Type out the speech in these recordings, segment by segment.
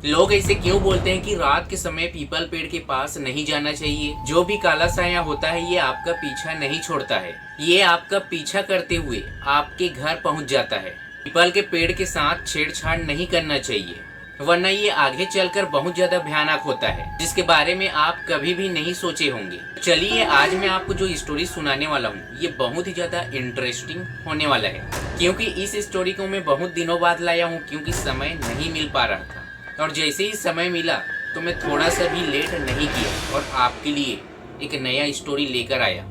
लोग ऐसे क्यों बोलते हैं कि रात के समय पीपल पेड़ के पास नहीं जाना चाहिए? जो भी काला साया होता है ये आपका पीछा नहीं छोड़ता है, ये आपका पीछा करते हुए आपके घर पहुंच जाता है। पीपल के पेड़ के साथ छेड़छाड़ नहीं करना चाहिए, वरना ये आगे चलकर बहुत ज्यादा भयानक होता है, जिसके बारे में आप कभी भी नहीं सोचे होंगे। चलिए आज मैं आपको जो स्टोरी सुनाने वाला हूँ ये बहुत ही ज्यादा इंटरेस्टिंग होने वाला है, क्योंकि इस स्टोरी को मैं बहुत दिनों बाद लाया हूँ, क्योंकि समय नहीं मिल पा रहा था। और जैसे ही समय मिला तो मैं थोड़ा सा भी लेट नहीं किया और आपके लिए एक नया स्टोरी लेकर आया।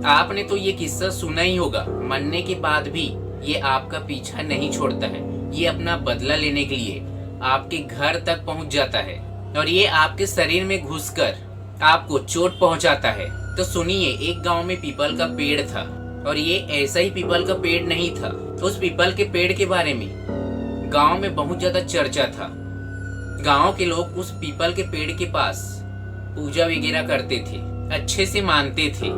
आपने तो ये किस्सा सुना ही होगा, मरने के बाद भी ये आपका पीछा नहीं छोड़ता है, ये अपना बदला लेने के लिए आपके घर तक पहुंच जाता है और ये आपके शरीर में घुसकर आपको चोट पहुंचाता है। तो सुनिए, एक गांव में पीपल का पेड़ था और ये ऐसा ही पीपल का पेड़ नहीं था। उस पीपल के पेड़ के बारे में गांव में बहुत ज्यादा चर्चा था। गांव के लोग उस पीपल के पेड़ के पास पूजा वगैरह करते थे, अच्छे से मानते थे।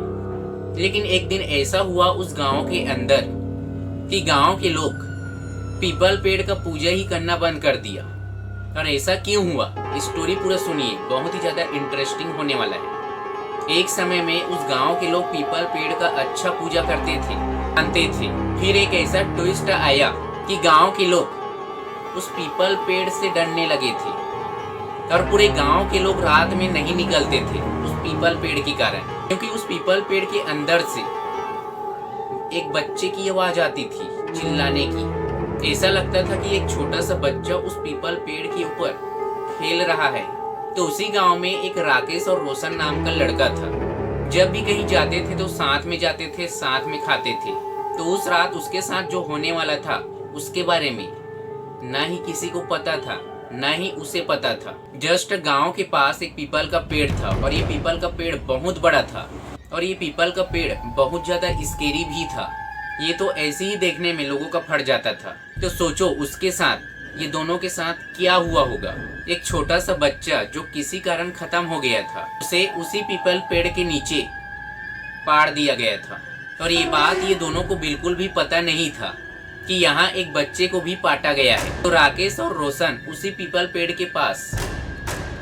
लेकिन एक दिन ऐसा हुआ उस गांव के अंदर कि गांव के लोग पीपल पेड़ का पूजा ही करना बंद कर दिया। और ऐसा क्यों हुआ, स्टोरी पूरा सुनिए, बहुत ही ज्यादा इंटरेस्टिंग होने वाला है। एक समय में उस गांव के लोग पीपल पेड़ का अच्छा पूजा करते थे, मानते थे। फिर एक ऐसा ट्विस्ट आया कि गांव के लोग उस पीपल पेड़ से डरने लगे थे और पूरे गांव के लोग रात में नहीं निकलते थे उस पीपल पेड़ के कारण, क्योंकि उस पीपल पेड़ के अंदर से एक बच्चे की आवाज आती थी चिल्लाने की। ऐसा लगता था कि एक छोटा सा बच्चा उस पीपल पेड़ के ऊपर खेल रहा है। तो उसी गांव में एक राकेश और रोशन नाम का लड़का था। जब भी कहीं जाते थे तो साथ में जाते थे, साथ में खाते थे। तो उस रात उसके साथ जो होने वाला था उसके बारे में ना ही किसी को पता था, ना ही उसे पता था। जस्ट गांव के पास एक पीपल का पेड़ था और ये पीपल का पेड़ बहुत बड़ा था और ये पीपल का पेड़ बहुत ज्यादा स्केरी भी था। ये तो ऐसे ही देखने में लोगों का फट जाता था। तो सोचो उसके साथ, ये दोनों के साथ क्या हुआ होगा। एक छोटा सा बच्चा जो किसी कारण खत्म हो गया था, उसे उसी पीपल पेड़ के नीचे पाड़ दिया गया था। और ये बात ये दोनों को बिल्कुल भी पता नहीं था कि यहाँ एक बच्चे को भी पाटा गया है। तो राकेश और रोशन उसी पीपल पेड़ के पास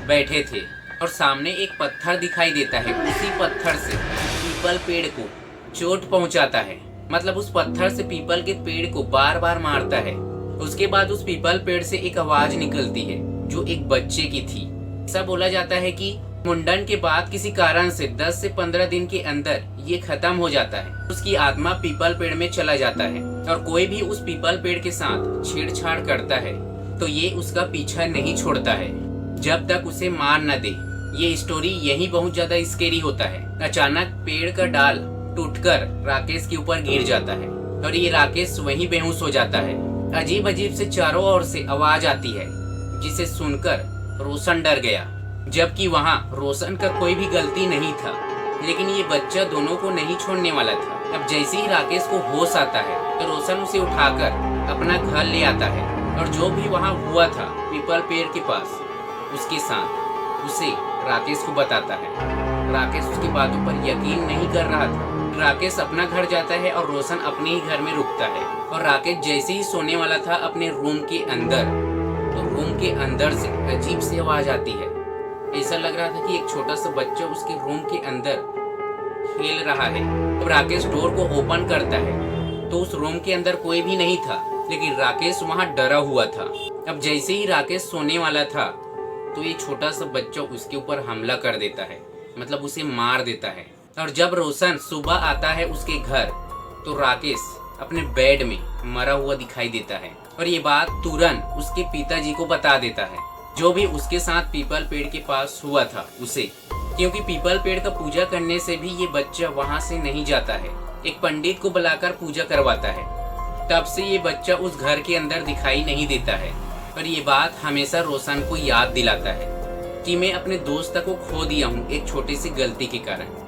बैठे थे और सामने एक पत्थर दिखाई देता है। उसी पत्थर से पीपल पेड़ को चोट पहुंचाता है, मतलब उस पत्थर से पीपल के पेड़ को बार बार मारता है। उसके बाद उस पीपल पेड़ से एक आवाज निकलती है जो एक बच्चे की थी। ऐसा बोला जाता है कि मुंडन के बाद किसी कारण से 10 से 15 दिन के अंदर ये खत्म हो जाता है। उसकी आत्मा पीपल पेड़ में चला जाता है और कोई भी उस पीपल पेड़ के साथ छेड़छाड़ करता है तो ये उसका पीछा नहीं छोड़ता है जब तक उसे मार न दे। ये स्टोरी यही बहुत ज्यादा स्केरी होता है। अचानक पेड़ का डाल टूटकर राकेश के ऊपर गिर जाता है और ये राकेश वहीं बेहोश हो जाता है। अजीब अजीब से चारों ओर से आवाज आती है जिसे सुनकर रोशन डर गया, जबकि वहाँ रोशन का कोई भी गलती नहीं था। लेकिन ये बच्चा दोनों को नहीं छोड़ने वाला था। अब जैसे ही राकेश को होश आता है तो रोशन उसे उठाकर अपना घर ले आता है और जो भी वहाँ हुआ था पीपल पेड़ के पास उसके साथ उसे राकेश को बताता है। राकेश उसकी बातों पर यकीन नहीं कर रहा था। राकेश अपना घर जाता है और रोशन अपने ही घर में रुकता है। और राकेश जैसे ही सोने वाला था अपने रूम के अंदर, तो रूम के अंदर से अजीब सी आवाज आती है। ऐसा लग रहा था कि एक छोटा सा बच्चा उसके रूम के अंदर खेल रहा है। तो राकेश डोर को ओपन करता है तो उस रूम के अंदर कोई भी नहीं था, लेकिन राकेश वहाँ डरा हुआ था। अब जैसे ही राकेश सोने वाला था तो ये छोटा सा बच्चा उसके ऊपर हमला कर देता है, मतलब उसे मार देता है। और जब रोशन सुबह आता है उसके घर तो राकेश अपने बेड में मरा हुआ दिखाई देता है और ये बात तुरंत उसके पिताजी को बता देता है, जो भी उसके साथ पीपल पेड़ के पास हुआ था उसे। क्योंकि पीपल पेड़ का पूजा करने से भी ये बच्चा वहाँ से नहीं जाता है, एक पंडित को बुलाकर पूजा करवाता है। तब से ये बच्चा उस घर के अंदर दिखाई नहीं देता है। और ये बात हमेशा रोशन को याद दिलाता है कि मैं अपने दोस्त को खो दिया हूँ एक छोटी सी गलती के कारण।